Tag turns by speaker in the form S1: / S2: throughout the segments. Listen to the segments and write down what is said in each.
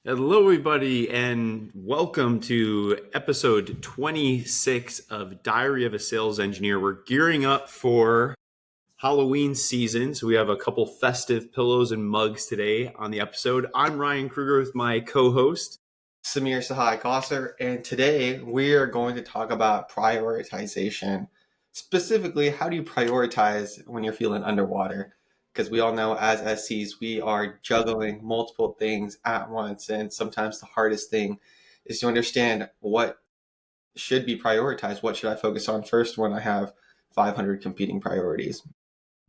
S1: Hello, everybody, and welcome to episode 26 of Diary of a Sales Engineer. We're gearing up for Halloween season, so we have a couple festive pillows and mugs today on the episode. I'm Ryan Kruger with my co-host,
S2: Samir Sahai Kosser, and today we are going to talk about prioritization. Specifically, how do you prioritize when you're feeling underwater? Because we all know as SCs, we are juggling multiple things at once, and sometimes the hardest thing is to understand what should be prioritized. What should I focus on first when I have 500 competing priorities?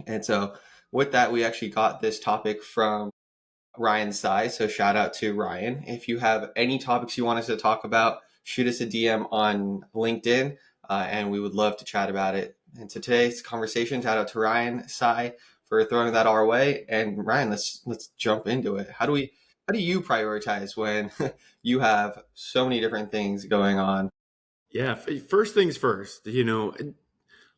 S2: And so, with that, we actually got this topic from Ryan's side. So shout out to Ryan. If you have any topics you want us to talk about, shoot us a DM on LinkedIn, and we would love to chat about it. And so today's conversation, shout out to Ryan Sai for throwing that our way. And Ryan, let's jump into it. How do you prioritize when you have so many different things going on?
S1: Yeah, first things first,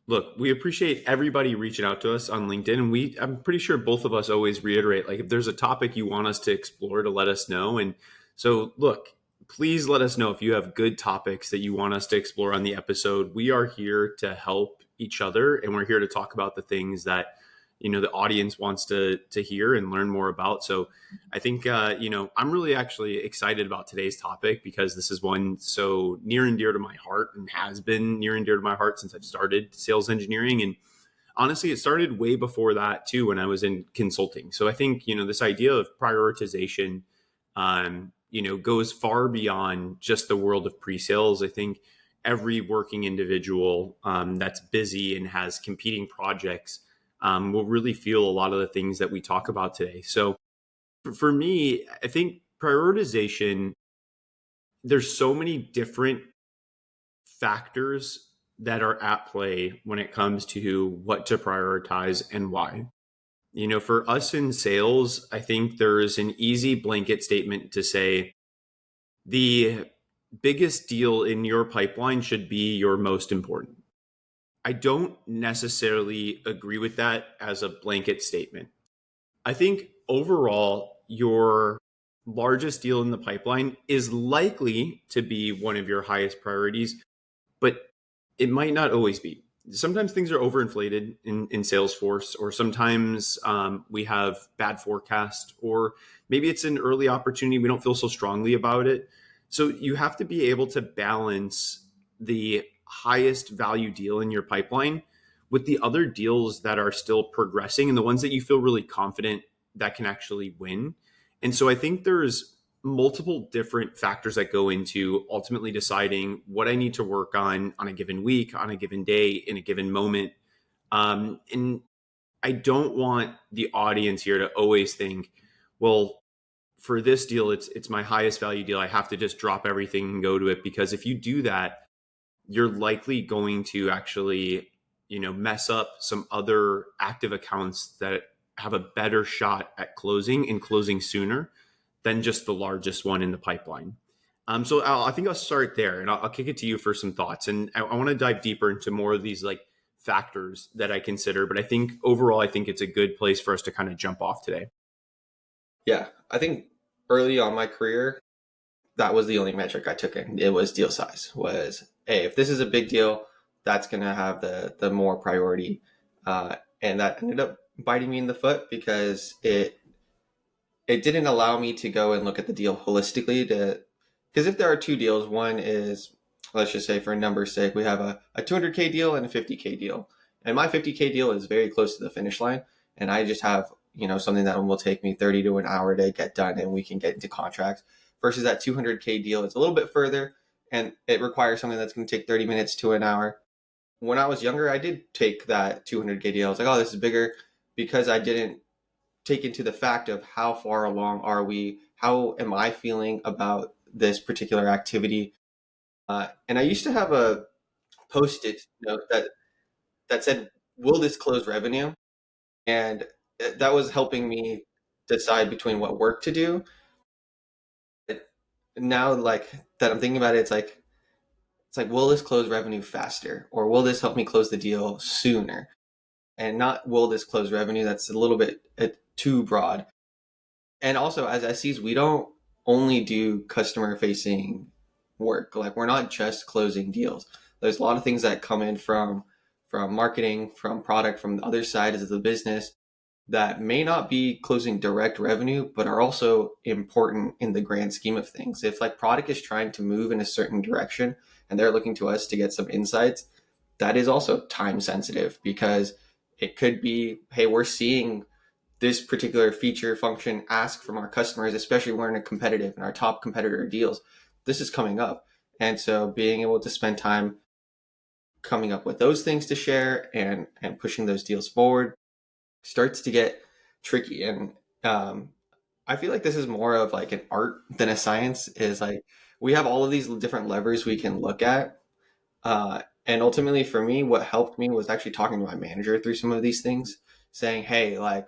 S1: look, we appreciate everybody reaching out to us on LinkedIn. And I'm pretty sure both of us always reiterate, like, if there's a topic you want us to explore, to let us know. And so, look, please let us know if you have good topics that you want us to explore on the episode. We are here to help each other, and we're here to talk about the things that the audience wants to hear and learn more about. So I think I'm really actually excited about today's topic because this is one so near and dear to my heart, and has been near and dear to my heart since I've started sales engineering. And honestly, it started way before that too, when I was in consulting. So I think this idea of prioritization goes far beyond just the world of pre-sales. I think every working individual that's busy and has competing projects will really feel a lot of the things that we talk about today. So for me, I think prioritization, there's so many different factors that are at play when it comes to what to prioritize and why. For us in sales, I think there is an easy blanket statement to say the biggest deal in your pipeline should be your most important. I don't necessarily agree with that as a blanket statement. I think overall, your largest deal in the pipeline is likely to be one of your highest priorities, but it might not always be. Sometimes things are overinflated in Salesforce, or sometimes we have bad forecast, or maybe it's an early opportunity. We don't feel so strongly about it. So you have to be able to balance the highest value deal in your pipeline with the other deals that are still progressing and the ones that you feel really confident that can actually win. And so I think there's multiple different factors that go into ultimately deciding what I need to work on a given week, on a given day, in a given moment. And I don't want the audience here to always think, well, for this deal, it's my highest value deal. I have to just drop everything and go to it. Because if you do that, you're likely going to actually, mess up some other active accounts that have a better shot at closing and closing sooner than just the largest one in the pipeline. So I think I'll start there, and I'll kick it to you for some thoughts. And I want to dive deeper into more of these like factors that I consider. But I think overall, I think it's a good place for us to kind of jump off today.
S2: Yeah, I think early on my career, that was the only metric I took in. It was deal size. Was, hey, if this is a big deal, that's going to have the more priority. And that ended up biting me in the foot because it didn't allow me to go and look at the deal holistically. Because if there are two deals, one is, let's just say for numbers sake, we have a 200K deal and a 50K deal. And my 50K deal is very close to the finish line. And I just have, something that will take me 30 to an hour to get done, and we can get into contracts. Versus that 200K deal, it's a little bit further, and it requires something that's going to take 30 minutes to an hour. When I was younger, I did take that 200K deal. I was like, oh, this is bigger, because I didn't take into the fact of how far along are we? How am I feeling about this particular activity? And I used to have a post-it note that said, will this close revenue? And that was helping me decide between what work to do. Now, like that I'm thinking about it, it's like, will this close revenue faster, or will this help me close the deal sooner? And not, will this close revenue? That's a little bit too broad. And also, as SCs, we don't only do customer facing work. Like we're not just closing deals. There's a lot of things that come in from marketing, from product, from the other sides of the business that may not be closing direct revenue, but are also important in the grand scheme of things. If like product is trying to move in a certain direction and they're looking to us to get some insights, that is also time sensitive because it could be, hey, we're seeing this particular feature function ask from our customers, especially when we're in a competitive and our top competitor deals. This is coming up. And so being able to spend time coming up with those things to share and pushing those deals forward starts to get tricky. And I feel like this is more of like an art than a science. Is like we have all of these different levers we can look at. And ultimately, for me, what helped me was actually talking to my manager through some of these things, saying, "Hey, like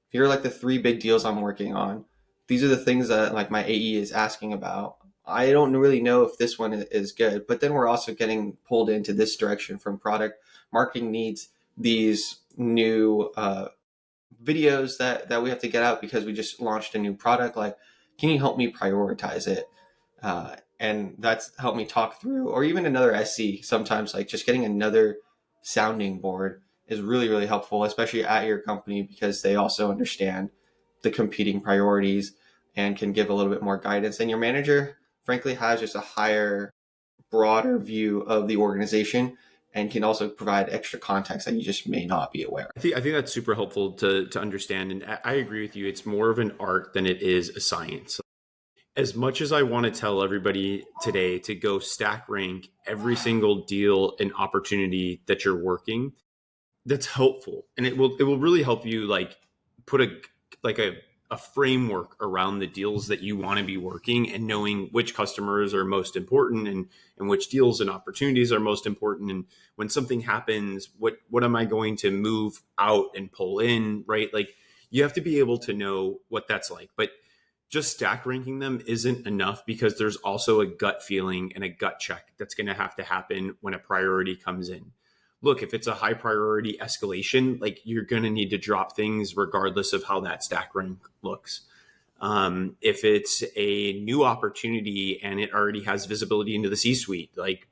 S2: here are like the three big deals I'm working on. These are the things that like my AE is asking about. I don't really know if this one is good, but then we're also getting pulled into this direction from product marketing needs these new videos that we have to get out because we just launched a new product. Like, can you help me prioritize it?" And that's helped me talk through, or even another SC. Sometimes, like just getting another sounding board is really, really helpful, especially at your company because they also understand the competing priorities and can give a little bit more guidance. And your manager, frankly, has just a higher, broader view of the organization and can also provide extra context that you just may not be aware of.
S1: I think that's super helpful to understand, and I agree with you. It's more of an art than it is a science. As much as I want to tell everybody today to go stack rank every single deal and opportunity that you're working, that's helpful, and it will really help you like put like a framework around the deals that you want to be working and knowing which customers are most important and which deals and opportunities are most important, and when something happens, what am I going to move out and pull in, right? Like you have to be able to know what that's like. But just stack ranking them isn't enough because there's also a gut feeling and a gut check that's going to have to happen when a priority comes in. Look, if it's a high priority escalation, like you're going to need to drop things regardless of how that stack rank looks. If it's a new opportunity and it already has visibility into the C suite, like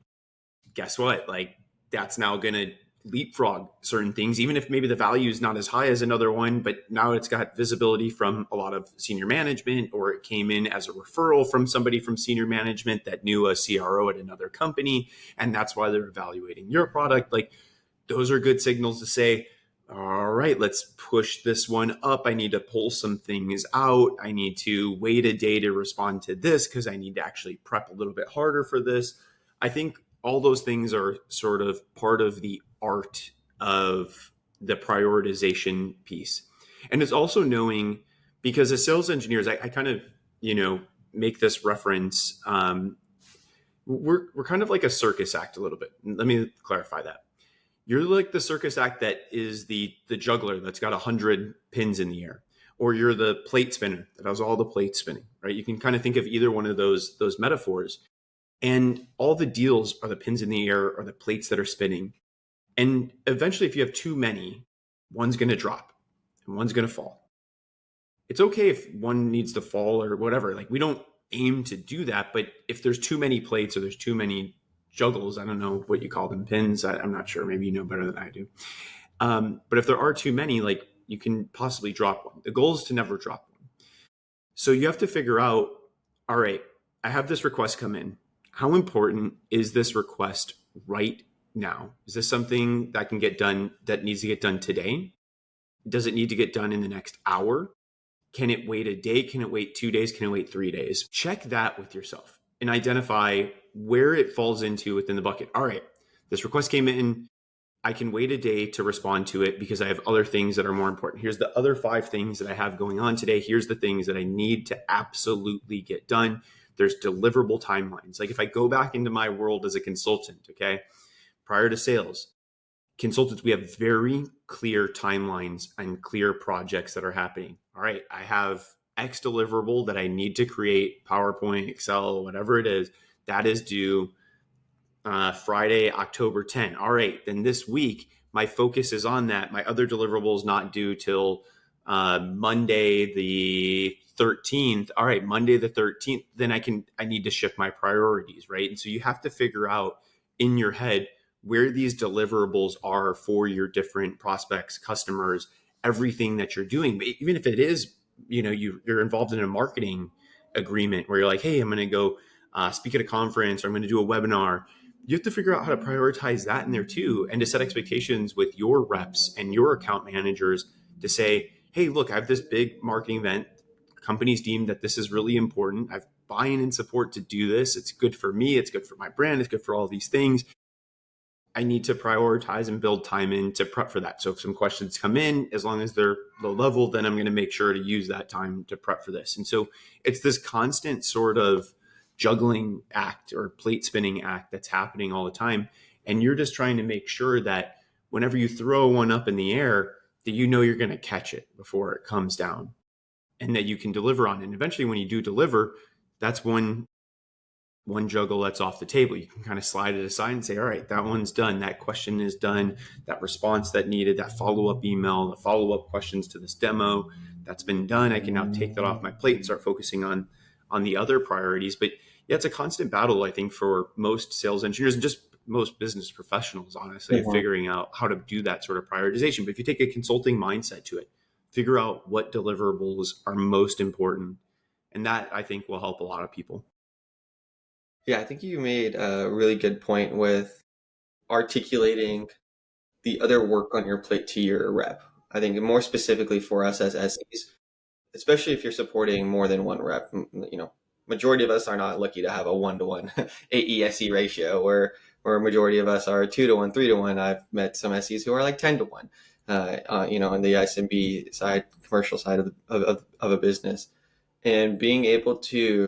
S1: guess what? Like that's now going to leapfrog certain things, even if maybe the value is not as high as another one, but now it's got visibility from a lot of senior management, or it came in as a referral from somebody from senior management that knew a CRO at another company. And that's why they're evaluating your product. Like those are good signals to say, all right, let's push this one up. I need to pull some things out. I need to wait a day to respond to this because I need to actually prep a little bit harder for this. I think all those things are sort of part of the art of the prioritization piece. And it's also knowing, because as sales engineers, I kind of, make this reference. We're kind of like a circus act a little bit. Let me clarify that. You're like the circus act that is the juggler that's got 100 pins in the air, or you're the plate spinner that has all the plates spinning, right? You can kind of think of either one of those metaphors. And all the deals are the pins in the air or the plates that are spinning. And eventually, if you have too many, one's going to drop and one's going to fall. It's okay if one needs to fall or whatever. Like we don't aim to do that. But if there's too many plates or there's too many juggles, I don't know what you call them, pins. I'm not sure. Maybe you know better than I do. But if there are too many, like you can possibly drop one. The goal is to never drop one. So you have to figure out, all right, I have this request come in. How important is this request right now? Is this something that can get done, that needs to get done today? Does it need to get done in the next hour? Can it wait a day? Can it wait 2 days? Can it wait 3 days? Check that with yourself and identify where it falls into within the bucket. All right, this request came in. I can wait a day to respond to it because I have other things that are more important. Here's the other 5 things that I have going on today. Here's the things that I need to absolutely get done. There's deliverable timelines. Like if I go back into my world as a consultant, okay, prior to sales, consultants, we have very clear timelines and clear projects that are happening. All right, I have X deliverable that I need to create, PowerPoint, Excel, whatever it is, that is due Friday, October 10. All right, then this week, my focus is on that. My other deliverable is not due till Monday the 13th. All right, Monday the 13th, then I need to shift my priorities, right? And so you have to figure out in your head where these deliverables are for your different prospects, customers, everything that you're doing. But even if it is, you're involved in a marketing agreement where you're like, hey, I'm going to go speak at a conference, or I'm going to do a webinar. You have to figure out how to prioritize that in there too, and to set expectations with your reps and your account managers to say, hey, look, I have this big marketing event. Companies deem that this is really important. I've buy-in and support to do this. It's good for me. It's good for my brand. It's good for all these things. I need to prioritize and build time in to prep for that. So if some questions come in, as long as they're low level, then I'm going to make sure to use that time to prep for this. And so it's this constant sort of juggling act or plate spinning act that's happening all the time. And you're just trying to make sure that whenever you throw one up in the air, that you're going to catch it before it comes down and that you can deliver on. And eventually when you do deliver, that's one juggle that's off the table. You can kind of slide it aside and say, all right, that one's done. That question is done. That response that needed, that follow-up email, the follow-up questions to this demo, that's been done. I can now take that off my plate and start focusing on the other priorities. But yeah, it's a constant battle, I think, for most sales engineers and just most business professionals, honestly, of figuring out how to do that sort of prioritization. But if you take a consulting mindset to it, figure out what deliverables are most important. And that, I think, will help a lot of people.
S2: Yeah, I think you made a really good point with articulating the other work on your plate to your rep. I think more specifically for us as SEs, especially if you're supporting more than one rep, majority of us are not lucky to have a 1-to-1 AESE ratio, where a majority of us are 2-to-1, 3-to-1. I've met some SEs who are like 10-to-1, on the SMB side, commercial side of a business. And being able to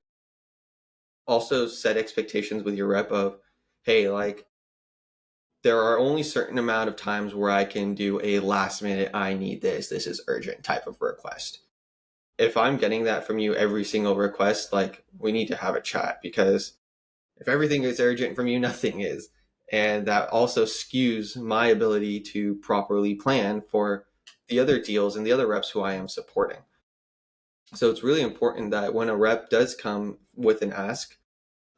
S2: also set expectations with your rep of, hey, like, there are only certain amount of times where I can do a last minute, I need this is urgent type of request. If I'm getting that from you every single request, like, we need to have a chat, because if everything is urgent from you, nothing is. And that also skews my ability to properly plan for the other deals and the other reps who I am supporting. So it's really important that when a rep does come with an ask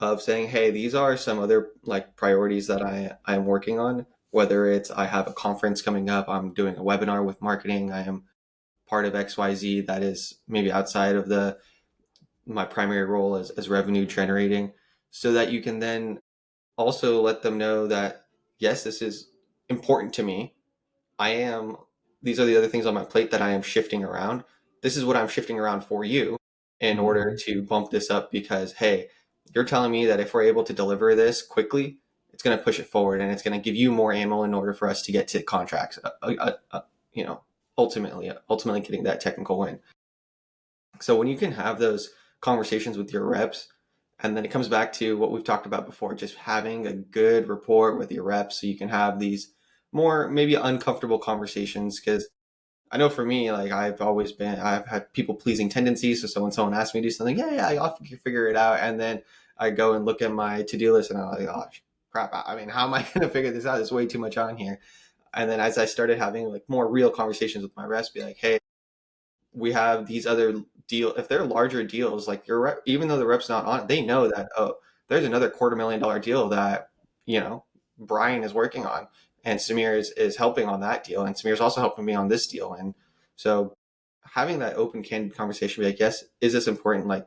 S2: of saying, hey, these are some other like priorities that I'm working on, whether it's I have a conference coming up, I'm doing a webinar with marketing, I am part of XYZ that is maybe outside of my primary role as revenue generating, so that you can then also let them know that, yes, this is important to me. These are the other things on my plate that I am shifting around. This is what I'm shifting around for you in order to bump this up, because, hey, you're telling me that if we're able to deliver this quickly, it's going to push it forward and it's going to give you more ammo in order for us to get to contracts, ultimately getting that technical win. So when you can have those conversations with your reps, and then it comes back to what we've talked about before, just having a good rapport with your reps so you can have these more maybe uncomfortable conversations. Because I know for me, like, I've had people pleasing tendencies. So when someone asks me to do something, yeah, I'll figure it out. And then I go and look at my to-do list and I'm like, oh, crap. I mean, how am I going to figure this out? There's way too much on here. And then as I started having like more real conversations with my reps, be like, hey, we have these other if they're larger deals, like your rep, even though the rep's not on it, they know that, oh, there's another $250,000 deal that, Brian is working on, and Samir is helping on that deal. And Samir's also helping me on this deal. And so having that open, candid conversation, be like, yes, is this important? Like,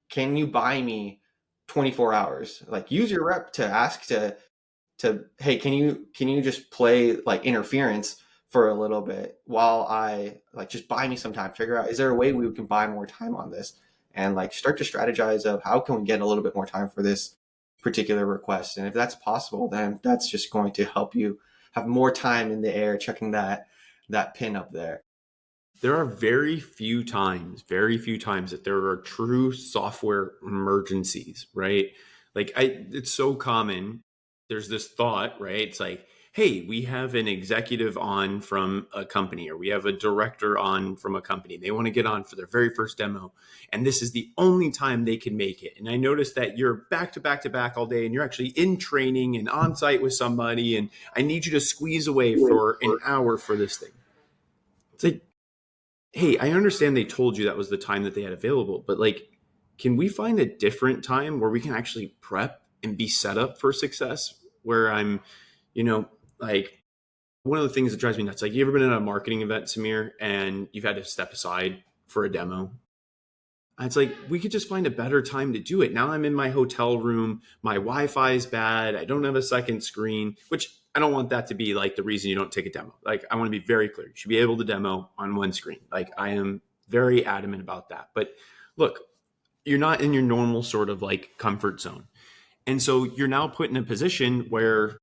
S2: can you buy me 24 hours? Like, use your rep to ask hey, can you just play like interference for a little bit while I, like, just buy me some time, figure out, is there a way we can buy more time on this, and like start to strategize of how can we get a little bit more time for this particular request. And if that's possible, then that's just going to help you have more time in the air checking that pin up there.
S1: There are very few times that there are true software emergencies, right? Like it's so common. There's this thought, right? It's like, hey, we have an executive on from a company, or we have a director on from a company. They want to get on for their very first demo, and this is the only time they can make it. And I noticed that you're back to back to back all day, and you're actually in training and on site with somebody, and I need you to squeeze away for an hour for this thing. It's like, hey, I understand they told you that was the time that they had available, but like, can we find a different time where we can actually prep and be set up for success? Where I'm, you know, like one of the things that drives me nuts, like you ever been at a marketing event, Samir, and you've had to step aside for a demo? It's like we could just find a better time to do it. Now I'm in my hotel room, my Wi-Fi is bad, I don't have a second screen, which I don't want that to be like the reason you don't take a demo. Like I want to be very clear. You should be able to demo on one screen. Like I am very adamant about that. But look, you're not in your normal sort of like comfort zone. And so you're now put in a position where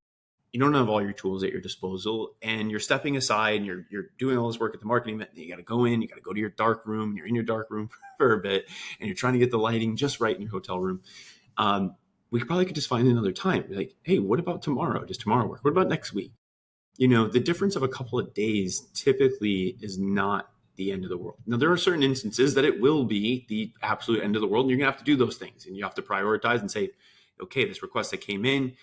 S1: you don't have all your tools at your disposal and you're stepping aside and you're doing all this work at the marketing event. You got to go in, you got to go to your dark room. You're in your dark room for a bit and you're trying to get the lighting just right in your hotel room. We probably could just find another time. Like, hey, what about tomorrow? Does tomorrow work? What about next week? The difference of a couple of days typically is not the end of the world. Now, there are certain instances that it will be the absolute end of the world, and you're going to have to do those things, and you have to prioritize and say, okay, this request that came in,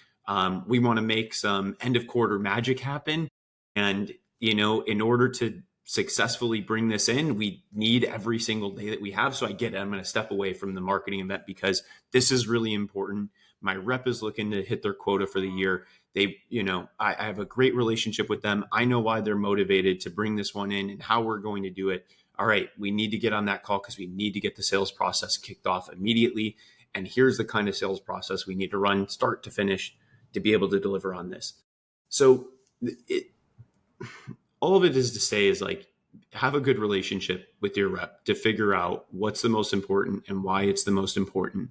S1: we want to make some end of quarter magic happen. And, in order to successfully bring this in, we need every single day that we have. So I get it. I'm going to step away from the marketing event because this is really important. My rep is looking to hit their quota for the year. I have a great relationship with them. I know why they're motivated to bring this one in and how we're going to do it. All right, we need to get on that call because we need to get the sales process kicked off immediately. And here's the kind of sales process we need to run start to finish to be able to deliver on this. So it, all of it is to say is like, have a good relationship with your rep to figure out what's the most important and why it's the most important,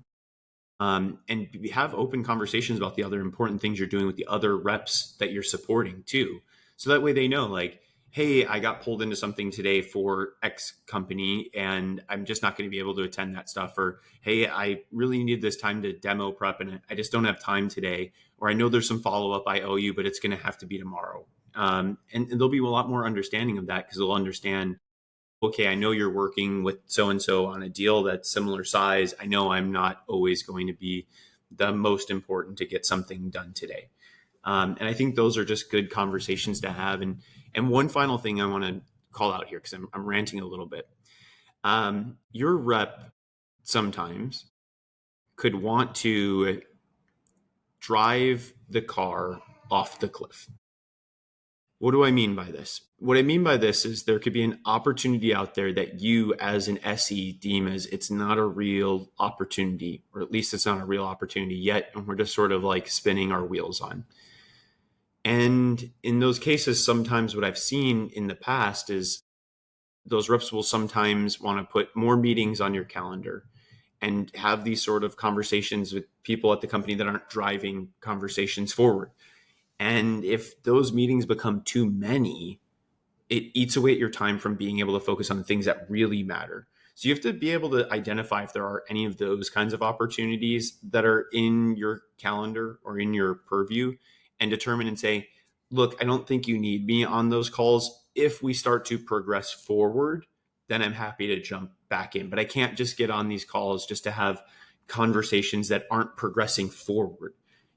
S1: and have open conversations about the other important things you're doing with the other reps that you're supporting too. So that way they know, like, hey, I got pulled into something today for X company and I'm just not going to be able to attend that stuff. Or, hey, I really need this time to demo prep and I just don't have time today. Or I know there's some follow up I owe you, but it's going to have to be tomorrow. And there'll be a lot more understanding of that because they'll understand, okay, I know you're working with so and so on a deal that's similar size. I know I'm not always going to be the most important to get something done today. And I think those are just good conversations to have. And one final thing I want to call out here because I'm ranting a little bit. Your rep sometimes could want to drive the car off the cliff. What do I mean by this? What I mean by this is there could be an opportunity out there that you, as an SE, deem as it's not a real opportunity, or at least it's not a real opportunity yet. And we're just sort of like spinning our wheels on. And in those cases, sometimes what I've seen in the past is those reps will sometimes want to put more meetings on your calendar and have these sort of conversations with people at the company that aren't driving conversations forward. And if those meetings become too many, it eats away at your time from being able to focus on the things that really matter. So you have to be able to identify if there are any of those kinds of opportunities that are in your calendar or in your purview and determine and say, look, I don't think you need me on those calls. If we start to progress forward, then I'm happy to jump back in. But I can't just get on these calls just to have conversations that aren't progressing forward.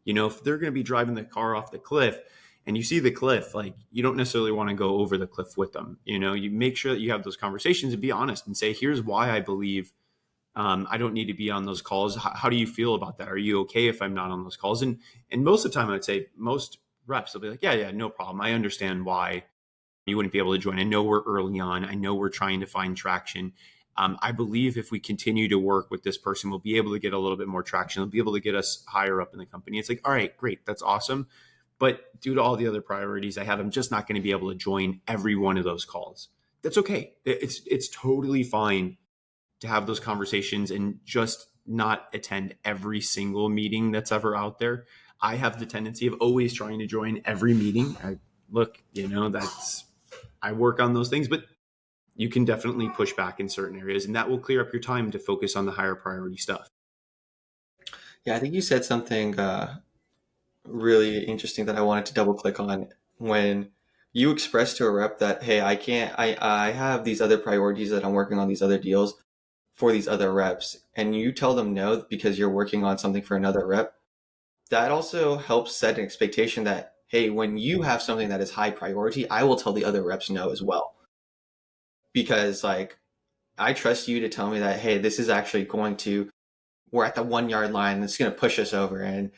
S1: If they're going to be driving the car off the cliff, and you see the cliff, like you don't necessarily want to go over the cliff with them. You make sure that you have those conversations and be honest and say, here's why I believe I don't need to be on those calls. How do you feel about that? Are you okay if I'm not on those calls? And most of the time, I would say most reps will be like, yeah, no problem. I understand why you wouldn't be able to join. I know we're early on. I know we're trying to find traction. I believe if we continue to work with this person, we'll be able to get a little bit more traction. They'll be able to get us higher up in the company. It's like, all right, great. That's awesome. But due to all the other priorities I have, I'm just not going to be able to join every one of those calls. That's okay. It's totally fine to have those conversations and just not attend every single meeting that's ever out there. I have the tendency of always trying to join every meeting. That's I work on those things, but you can definitely push back in certain areas and that will clear up your time to focus on the higher priority stuff.
S2: Yeah, I think you said something really interesting that I wanted to double click on when you expressed to a rep that, hey, I can't, I have these other priorities that I'm working on these other deals for these other reps, and you tell them no because you're working on something for another rep. That also helps set an expectation that, hey, when you have something that is high priority, I will tell the other reps no as well. because like I trust you to tell me that, hey, this is actually going to, we're at the 1 yard line. It's going to push us over. And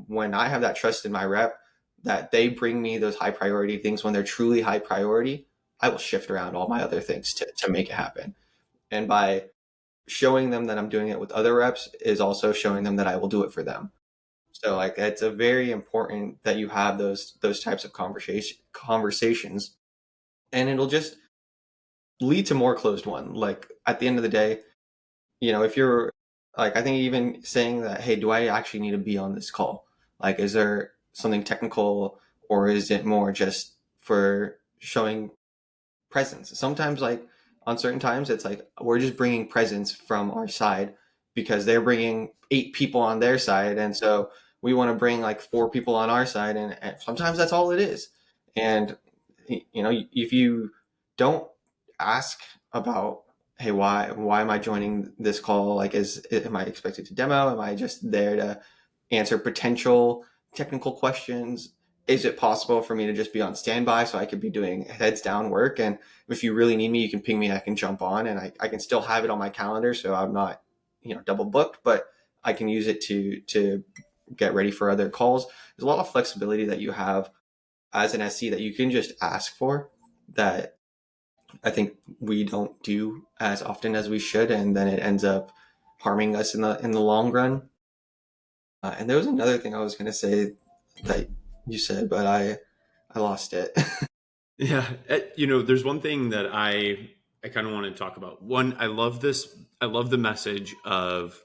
S2: when I have that trust in my rep, that they bring me those high priority things when they're truly high priority, I will shift around all my other things to make it happen. And by showing them that I'm doing it with other reps is also showing them that I will do it for them. So like it's a very important that you have those types of conversations, and it'll just lead to more closed one. Like at the end of the day, if you're like, I think even saying that, hey, do I actually need to be on this call? Like, is there something technical, or is it more just for showing presence? Sometimes, like on certain times, it's like we're just bringing presence from our side because they're bringing 8 people on their side, and so we want to bring like 4 people on our side, and sometimes that's all it is. And if you don't ask about, hey, why am I joining this call? Like, am I expected to demo? Am I just there to answer potential technical questions? Is it possible for me to just be on standby so I could be doing heads down work? And if you really need me, you can ping me. I can jump on, and I can still have it on my calendar, so I'm not double booked, but I can use it to get ready for other calls. There's a lot of flexibility that you have as an SC that you can just ask for, that I think we don't do as often as we should, and then it ends up harming us in the long run. And there was another thing I was going to say that you said, but I lost it.
S1: Yeah, there's one thing that I kind of want to talk about. One, I love this. I love the message of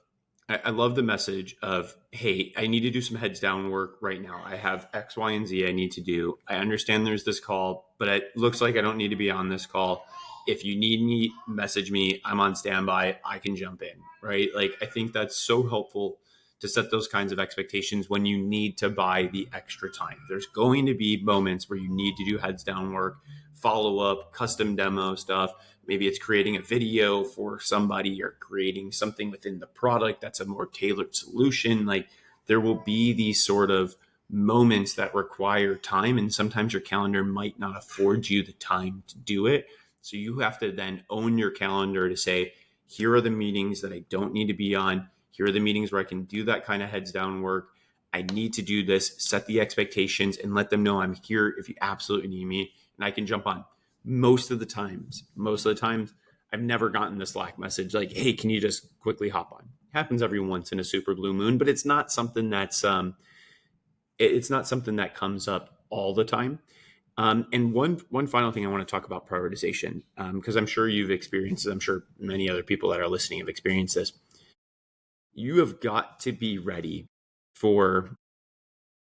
S1: I love the message of, hey, I need to do some heads down work right now. I have X, Y, and Z I need to do. I understand there's this call, but it looks like I don't need to be on this call. If you need me, message me. I'm on standby. I can jump in, right? Like, I think that's so helpful to set those kinds of expectations when you need to buy the extra time. There's going to be moments where you need to do heads down work, follow up, custom demo stuff. Maybe it's creating a video for somebody or creating something within the product that's a more tailored solution. Like, there will be these sort of moments that require time, and sometimes your calendar might not afford you the time to do it. So you have to then own your calendar to say, here are the meetings that I don't need to be on. Here are the meetings where I can do that kind of heads down work. I need to do this, set the expectations, and let them know I'm here if you absolutely need me, and I can jump on. Most of the times, I've never gotten the Slack message like, "Hey, can you just quickly hop on?" It happens every once in a super blue moon, but it's not something that comes up all the time. And one final thing I want to talk about prioritization, because I'm sure you've experienced it. I'm sure many other people that are listening have experienced this. You have got to be ready for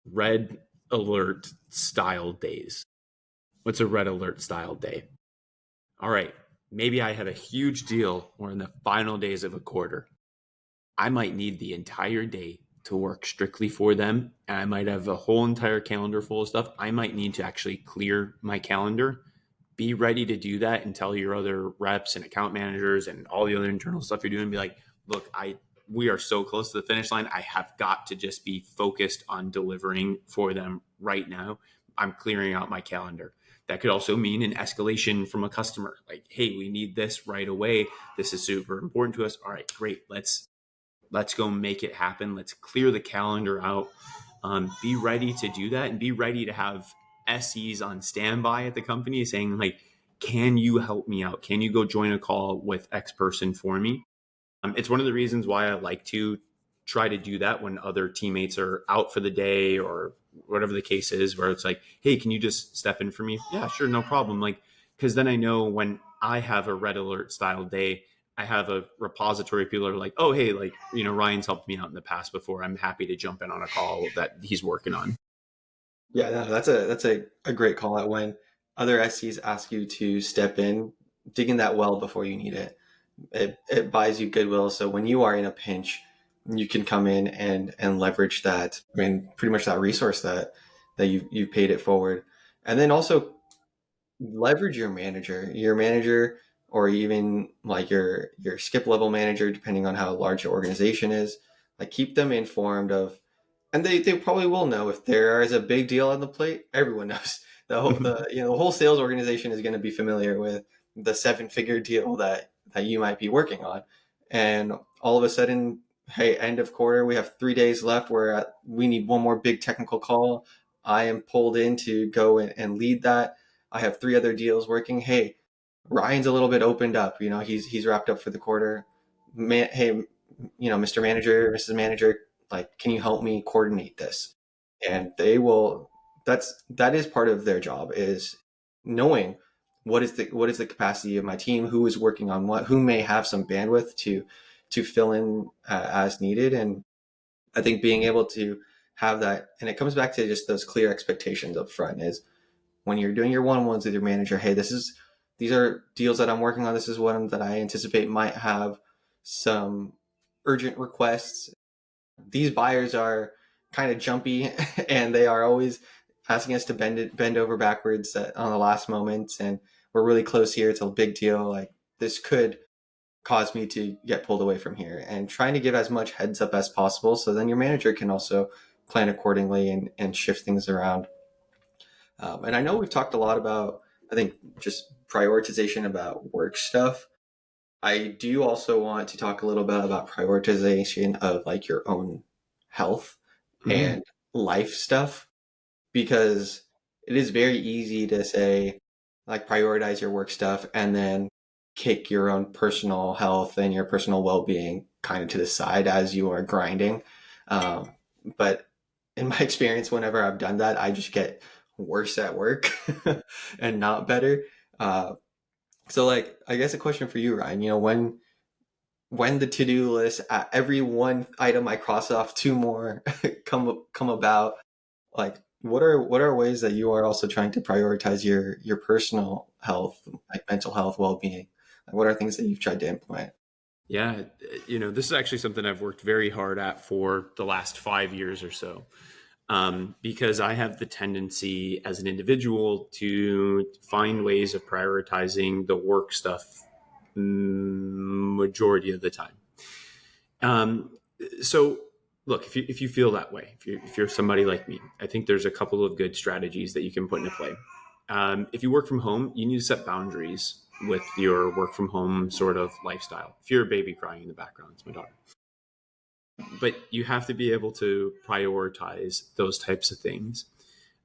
S1: red alert style days. What's a red alert style day? All right, maybe I have a huge deal or in the final days of a quarter. I might need the entire day to work strictly for them. And I might have a whole entire calendar full of stuff. I might need to actually clear my calendar. Be ready to do that and tell your other reps and account managers and all the other internal stuff you're doing. Be like, look, we are so close to the finish line. I have got to just be focused on delivering for them right now. I'm clearing out my calendar. That could also mean an escalation from a customer. Like, hey, we need this right away. This is super important to us. All right, great. Let's go make it happen. Let's clear the calendar out. Be ready to do that, and be ready to have SEs on standby at the company saying, like, can you help me out? Can you go join a call with X person for me? It's one of the reasons why I like to try to do that when other teammates are out for the day or whatever the case is, where it's like, hey, can you just step in for me? Yeah, sure, no problem. Like, because then I know when I have a red alert style day, I have a repository of people that are like, oh, hey, like, Ryan's helped me out in the past before. I'm happy to jump in on a call that he's working on.
S2: Yeah, no, that's a great call out when other SCs ask you to step in, digging that well before you need it. It buys you goodwill. So when you are in a pinch, you can come in and leverage that. I mean, pretty much that resource that you've paid it forward, and then also leverage your manager, or even like your skip level manager, depending on how large your organization is. Like keep them informed of, and they probably will know if there is a big deal on the plate. Everyone knows the whole sales organization is going to be familiar with the 7-figure deal that you might be working on, and all of a sudden, hey, end of quarter, we have 3 days left where we need one more big technical call. I am pulled in to go and lead that. I have 3 other deals working. Hey, Ryan's a little bit opened up. He's wrapped up for the quarter. Hey, Mr. Manager, Mrs. Manager, like, can you help me coordinate this? And they will. That is part of their job, is knowing what is the capacity of my team, who is working on what, who may have some bandwidth to fill in as needed. And I think being able to have that, and it comes back to just those clear expectations up front, is when you're doing your one-on-ones with your manager, hey, these are deals that I'm working on. This is one that I anticipate might have some urgent requests. These buyers are kind of jumpy and they are always asking us to bend over backwards on the last moment, and we're really close here. It's a big deal. Like, this could cause me to get pulled away from here, and trying to give as much heads up as possible so then your manager can also plan accordingly and shift things around. And I know we've talked a lot about, I think, just prioritization about work stuff. I do also want to talk a little bit about prioritization of like your own health
S1: Mhm.
S2: and life stuff, because it is very easy to say, like, prioritize your work stuff and then kick your own personal health and your personal well-being kind of to the side as you are grinding. Um, but in my experience, whenever I've done that, I just get worse at work and not better. Uh, so, like, I guess a question for you, Ryan, when the to-do list, every one item I cross off, two more come about, like, what are ways that you are also trying to prioritize your personal health, like mental health, well-being? Like, what are things that you've tried to implement?
S1: Yeah, this is actually something I've worked very hard at for the last 5 years or so. Because I have the tendency as an individual to find ways of prioritizing the work stuff majority of the time. Um, so, look, if you feel that way, if you're somebody like me, I think there's a couple of good strategies that you can put into play. If you work from home, you need to set boundaries with your work from home sort of lifestyle. If you're a baby crying in the background, it's my daughter. But you have to be able to prioritize those types of things.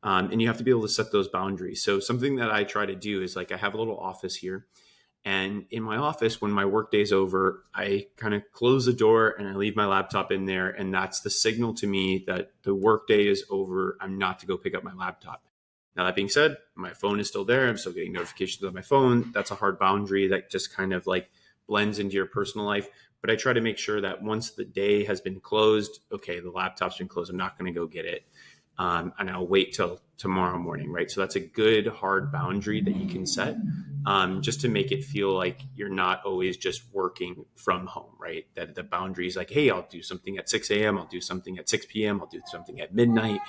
S1: And you have to be able to set those boundaries. So something that I try to do is, like, I have a little office here, and in my office, when my workday's over, I kind of close the door and I leave my laptop in there. And that's the signal to me that the workday is over. I'm not to go pick up my laptop. Now, that being said, my phone is still there. I'm still getting notifications on my phone. That's a hard boundary that just kind of like blends into your personal life. But I try to make sure that once the day has been closed, okay, the laptop's been closed, I'm not going to go get it. And I'll wait till tomorrow morning, right? So that's a good hard boundary that you can set, just to make it feel like you're not always just working from home, right? That the boundary is like, hey, I'll do something at 6 a.m., I'll do something at 6 p.m., I'll do something at midnight.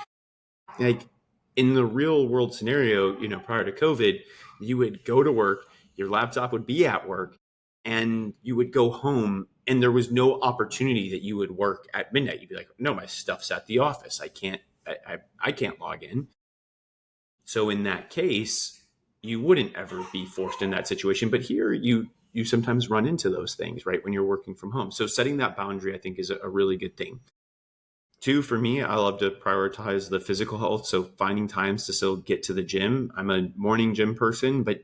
S1: Like, in the real world scenario, prior to COVID, you would go to work, your laptop would be at work, and you would go home, and there was no opportunity that you would work at midnight. You'd be like, no, my stuff's at the office. I can't log in. So in that case, you wouldn't ever be forced in that situation. But here you sometimes run into those things, right, when you're working from home. So setting that boundary, I think, is a really good thing. Two, for me, I love to prioritize the physical health. So finding times to still get to the gym. I'm a morning gym person, but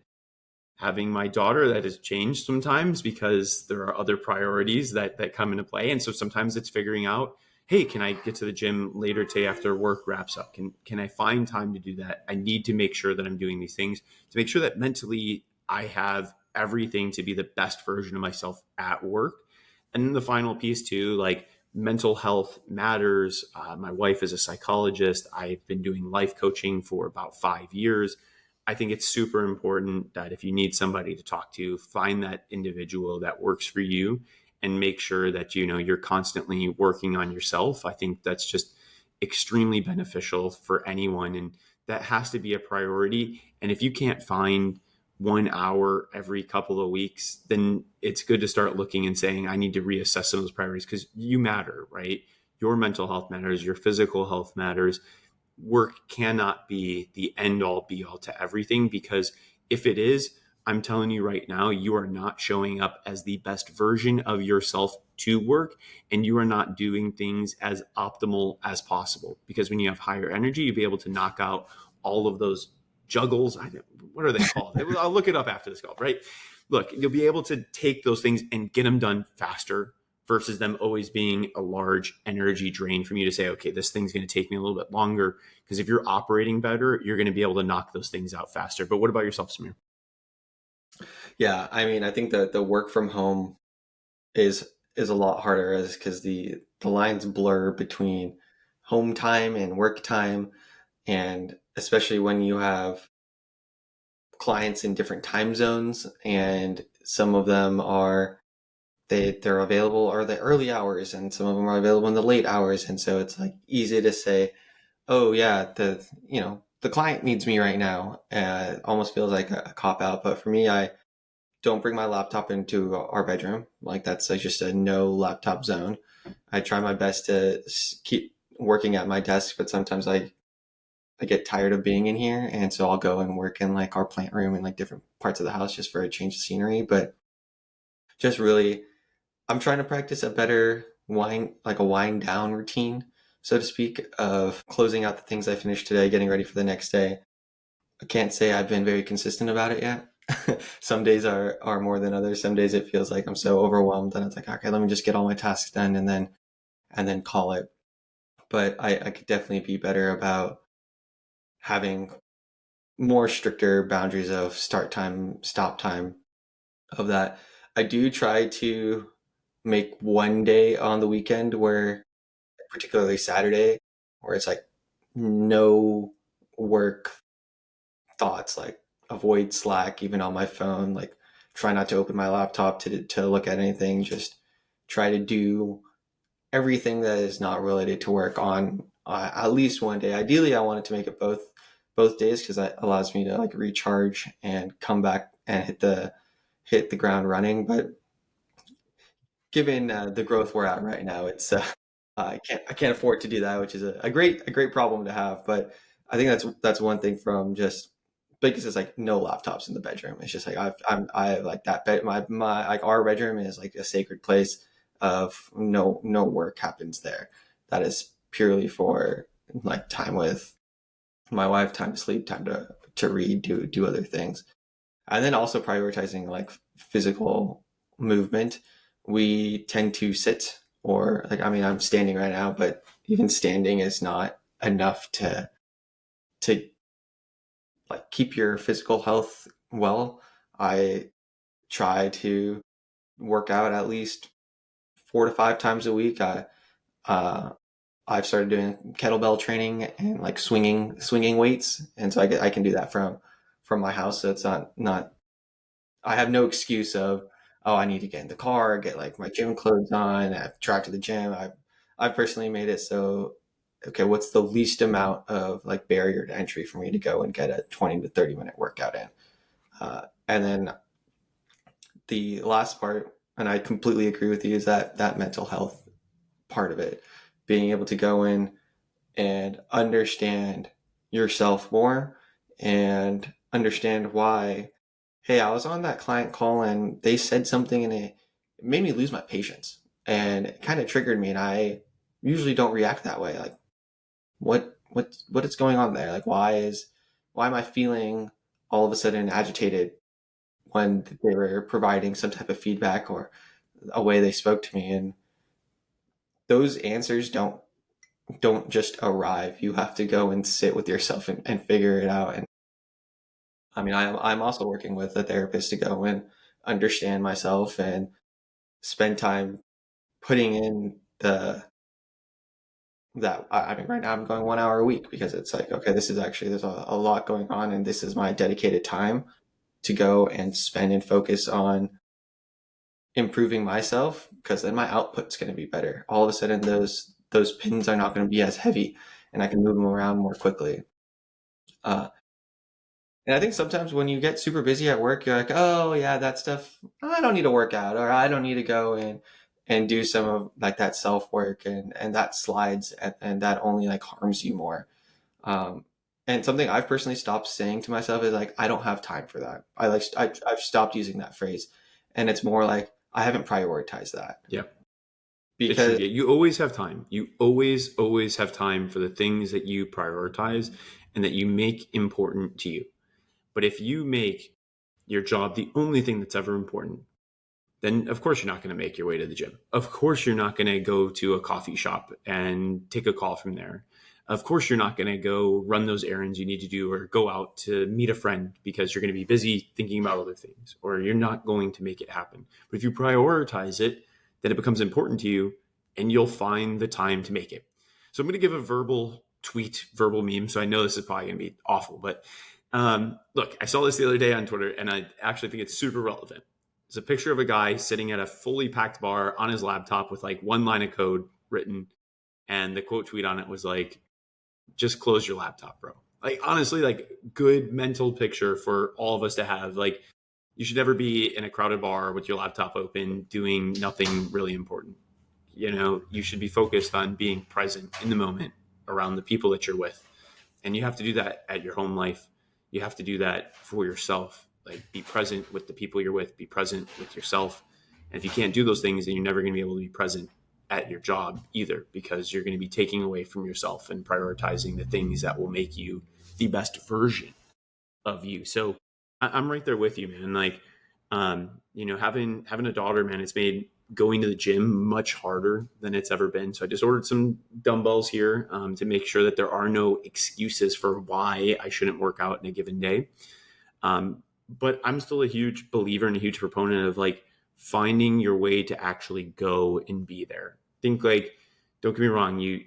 S1: having my daughter, that has changed sometimes because there are other priorities that come into play. And so sometimes it's figuring out, hey, can I get to the gym later today after work wraps up? Can I find time to do that? I need to make sure that I'm doing these things to make sure that mentally I have everything to be the best version of myself at work. And then the final piece too, like, mental health matters. My wife is a psychologist. I've been doing life coaching for about 5 years. I think it's super important that if you need somebody to talk to, find that individual that works for you and make sure that you're constantly working on yourself. I think that's just extremely beneficial for anyone, and that has to be a priority. And if you can't find 1 hour every couple of weeks, then it's good to start looking and saying, I need to reassess some of those priorities, because you matter, right? Your mental health matters, your physical health matters. Work cannot be the end all be all to everything, because if it is, I'm telling you right now, you are not showing up as the best version of yourself to work, and you are not doing things as optimal as possible. Because when you have higher energy, you'll be able to knock out all of those juggles. What are they called? I'll look it up after this call, right? Look, you'll be able to take those things and get them done faster versus them always being a large energy drain from you to say, okay, this thing's going to take me a little bit longer. Because if you're operating better, you're going to be able to knock those things out faster. But what about yourself, Samir?
S2: Yeah, I mean, I think that the work from home is a lot harder as because the lines blur between home time and work time, and especially when you have clients in different time zones, and some of them are they're available are the early hours, and some of them are available in the late hours, and so it's like easy to say, oh yeah, the client needs me right now. It almost feels like a cop out, but for me, I don't bring my laptop into our bedroom. Like that's like just a no laptop zone. I try my best to keep working at my desk, but sometimes I get tired of being in here, and so I'll go and work in like our plant room and like different parts of the house just for a change of scenery. But just really, I'm trying to practice a better like a wind down routine, so to speak, of closing out the things I finished today, getting ready for the next day. I can't say I've been very consistent about it yet. Some days are more than others. Some days it feels like I'm so overwhelmed that it's like, okay, let me just get all my tasks done and then call it. But I could definitely be better about having more stricter boundaries of start time, stop time of that. I do try to make one day on the weekend where, particularly Saturday, where it's like no work thoughts, like avoid Slack even on my phone, like try not to open my laptop to look at anything, just try to do everything that is not related to work on at least one day. Ideally, I wanted to make it both days because that allows me to like recharge and come back and hit the ground running. But given the growth we're at right now, it's I can't afford to do that, which is a great problem to have. But I think that's one thing from just because it's like no laptops in the bedroom. It's just like I have like that bed my like our bedroom is like a sacred place of no work happens there. That is purely for like time with my wife, time to sleep, time to read, do other things, and then also prioritizing like physical movement. We tend to sit, or like I mean I'm standing right now, but even standing is not enough to like keep your physical health well. I try to work out at least 4 to 5 times a week. Uh, I've started doing kettlebell training and like swinging weights, and so I can do that from my house. So it's not I have no excuse of, oh, I need to get in the car, get like my gym clothes on, I have to drive to the gym. I've personally made it so, okay, what's the least amount of like barrier to entry for me to go and get a 20 to 30 minute workout in? And then the last part, and I completely agree with you, is that mental health part of it, being able to go in and understand yourself more and understand why, hey, I was on that client call and they said something and it made me lose my patience and it kind of triggered me, and I usually don't react that way. Like what is going on there? Like why am I feeling all of a sudden agitated when they were providing some type of feedback or a way they spoke to me? And those answers don't just arrive. You have to go and sit with yourself and figure it out. And I mean, I'm also working with a therapist to go and understand myself and spend time putting in I mean, right now I'm going 1 hour a week because it's like, okay, this is actually, there's a lot going on, and this is my dedicated time to go and spend and focus on improving myself, because then my output's going to be better. All of a sudden, those pins are not going to be as heavy, and I can move them around more quickly. Uh, and I think sometimes when you get super busy at work, you're like, oh yeah, that stuff, I don't need to work out, or I don't need to go and do some of like that self work, and that slides, and that only like harms you more. Um, And something I've personally stopped saying to myself is like, I don't have time for that. I've stopped using that phrase, and it's more like I haven't prioritized that
S1: Yeah. It's true.
S2: because
S1: Yeah, you always have time. You always have time for the things that you prioritize and that you make important to you. But if you make your job the only thing that's ever important, then of course you're not going to make your way to the gym. Of course you're not going to go to a coffee shop and take a call from there. Of course you're not going to go run those errands you need to do or go out to meet a friend because you're going to be busy thinking about other things or you're not going to make it happen. But if you prioritize it, then it becomes important to you and you'll find the time to make it. So I'm going to give a verbal tweet, verbal meme. So I know this is probably going to be awful, but look, I saw this the other day on Twitter and I actually think it's super relevant. It's a picture of a guy sitting at a fully packed bar on his laptop with like one line of code written. And the quote tweet on it was like, just close your laptop, bro. Like, honestly, like, good mental picture for all of us to have. Like, you should never be in a crowded bar with your laptop open doing nothing really important. You know, you should be focused on being present in the moment around the people that you're with. And you have to do that at your home life. You have to do that for yourself. Like, be present with the people you're with, be present with yourself. And if you can't do those things, then you're never going to be able to be present at your job either, because you're going to be taking away from yourself and prioritizing the things that will make you the best version of you. So I'm right there with you, man. Like, having a daughter, man, it's made going to the gym much harder than it's ever been. So I just ordered some dumbbells here to make sure that there are no excuses for why I shouldn't work out in a given day. But I'm still a huge believer and a huge proponent of like finding your way to actually go and be there. Think like, don't get me wrong, you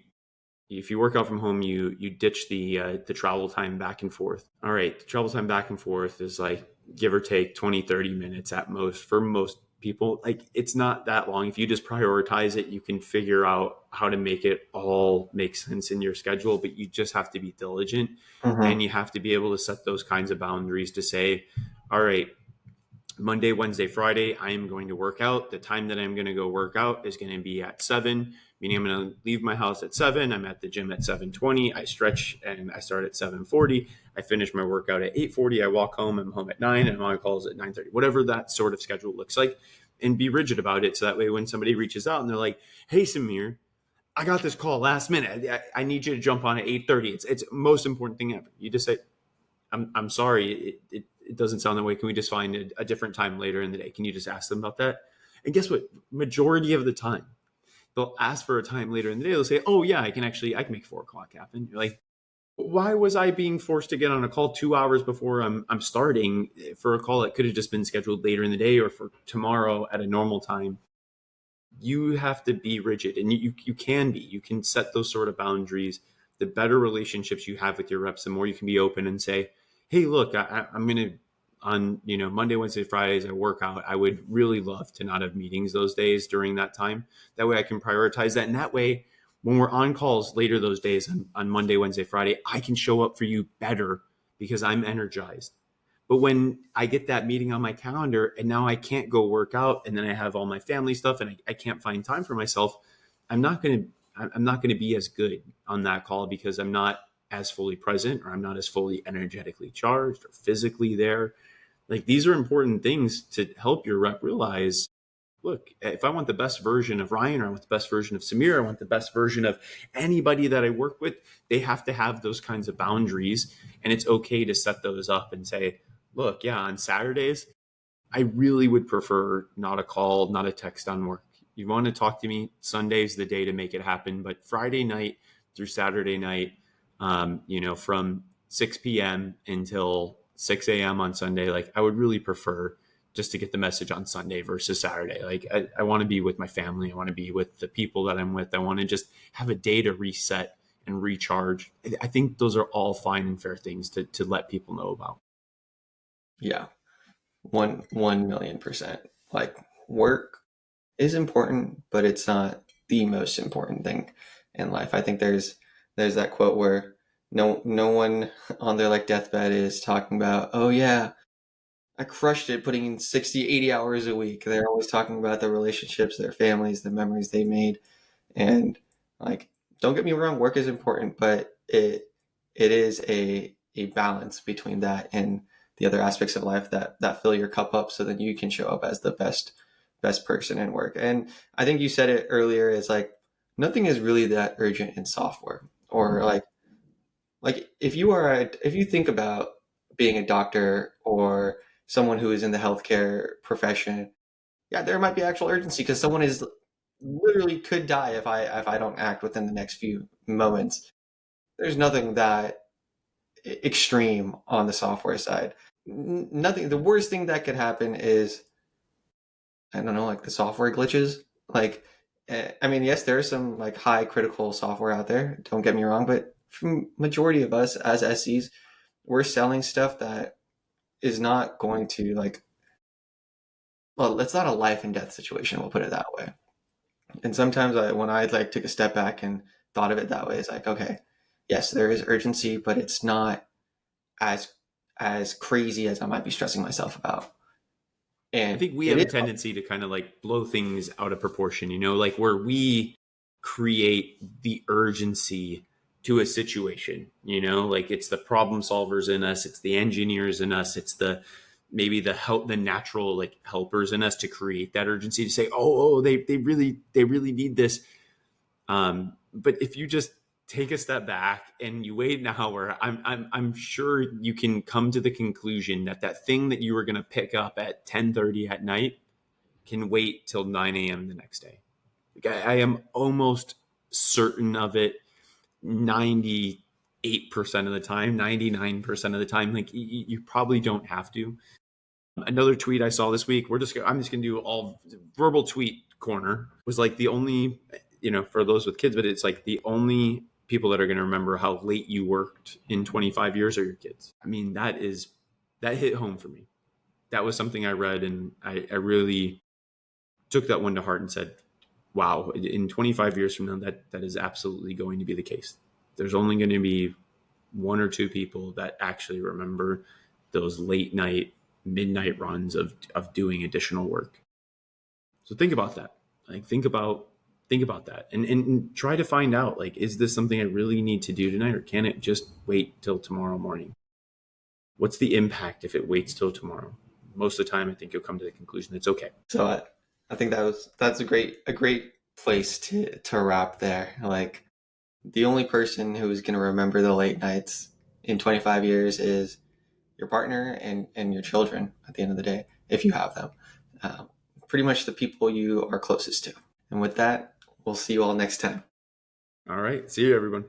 S1: if you work out from home, you ditch the travel time back and forth. All right, the travel time back and forth is like give or take 20, 30 minutes at most for most people. Like it's not that long. If you just prioritize it, you can figure out how to make it all make sense in your schedule, but you just have to be diligent
S2: Mhm.
S1: and you have to be able to set those kinds of boundaries to say, all right, Monday, Wednesday, Friday, I am going to work out. The time that I'm going to go work out is going to be at 7, meaning I'm going to leave my house at 7. I'm at the gym at 7:20. I stretch and I start at 7:40. I finish my workout at 8:40. I walk home. I'm home at 9 and my calls at 9:30. Whatever that sort of schedule looks like, and be rigid about it so that way when somebody reaches out and they're like, "Hey Samir, I got this call last minute. I need you to jump on at 8:30." It's the most important thing ever. You just say, I'm sorry, it doesn't sound that way. Can we just find a different time later in the day? Can you just ask them about that? And guess what? Majority of the time, they'll ask for a time later in the day. They'll say, "Oh yeah, I can make 4 o'clock happen." You're like, why was I being forced to get on a call 2 hours before I'm starting for a call that could have just been scheduled later in the day or for tomorrow at a normal time? You have to be rigid, and you can be. You can set those sort of boundaries. The better relationships you have with your reps, the more you can be open and say, "Hey, look, I'm going to on Monday, Wednesday, Fridays I work out. I would really love to not have meetings those days during that time. That way I can prioritize that, and that way when we're on calls later those days on Monday, Wednesday, Friday, I can show up for you better because I'm energized." But when I get that meeting on my calendar and now I can't go work out and then I have all my family stuff and I can't find time for myself, I'm not gonna be as good on that call because I'm not as fully present or I'm not as fully energetically charged or physically there. Like these are important things to help your rep realize, look, if I want the best version of Ryan or I want the best version of Samir, I want the best version of anybody that I work with, they have to have those kinds of boundaries. And it's okay to set those up and say, look, yeah, on Saturdays, I really would prefer not a call, not a text on work. You want to talk to me, Sunday's the day to make it happen. But Friday night through Saturday night, from 6 p.m. until 6 a.m. on Sunday, like I would really prefer just to get the message on Sunday versus Saturday. Like I want to be with my family. I want to be with the people that I'm with. I want to just have a day to reset and recharge. I think those are all fine and fair things to let people know about.
S2: Yeah, 1,000,000%. Like work is important, but it's not the most important thing in life. I think there's that quote where no one on their like deathbed is talking about, oh yeah, I crushed it putting in 60, 80 hours a week. They're always talking about their relationships, their families, the memories they made. And like, don't get me wrong, work is important, but it is a balance between that and the other aspects of life that fill your cup up so that you can show up as the best person in work. And I think you said it earlier, is like nothing is really that urgent in software. Or like if you think about being a doctor or someone who is in the healthcare profession, yeah, there might be actual urgency because someone is literally could die if I don't act within the next few moments. There's nothing that extreme on the software side. Nothing. The worst thing that could happen is, I don't know, like the software glitches. Like, I mean, yes, there is some like high critical software out there. Don't get me wrong, but for majority of us as SEs, we're selling stuff that is not going to like. Well, it's not a life and death situation. We'll put it that way. And sometimes when I like took a step back and thought of it that way, it's like, okay, yes, there is urgency, but it's not as crazy as I might be stressing myself about.
S1: I
S2: And
S1: think we
S2: it
S1: have a
S2: is.
S1: tendency to kind of like blow things out of proportion, like where we create the urgency to a situation, like it's the problem solvers in us, it's the engineers in us, it's the maybe the natural like helpers in us to create that urgency to say, oh, they really need this. But if you just take a step back and you wait an hour, I'm sure you can come to the conclusion that that thing that you were going to pick up at 10:30 at night can wait till 9 a.m. the next day. Like I am almost certain of it 98% of the time, 99% of the time. Like you probably don't have to. Another tweet I saw this week, I'm just going to do all verbal tweet corner, was like the only, for those with kids, but it's like the only people that are going to remember how late you worked in 25 years are your kids. I mean, that hit home for me. That was something I read, and I really took that one to heart and said, wow, in 25 years from now, that is absolutely going to be the case. There's only going to be one or two people that actually remember those late night, midnight runs of doing additional work. So think about that. Like think about that, and try to find out, like, is this something I really need to do tonight, or can it just wait till tomorrow morning? What's the impact if it waits till tomorrow? Most of the time, I think you'll come to the conclusion it's okay.
S2: So I think that's a great place to wrap there. Like the only person who is going to remember the late nights in 25 years is your partner and your children at the end of the day, if you have them. Pretty much the people you are closest to. And with that, we'll see you all next time.
S1: All right. See you, everyone.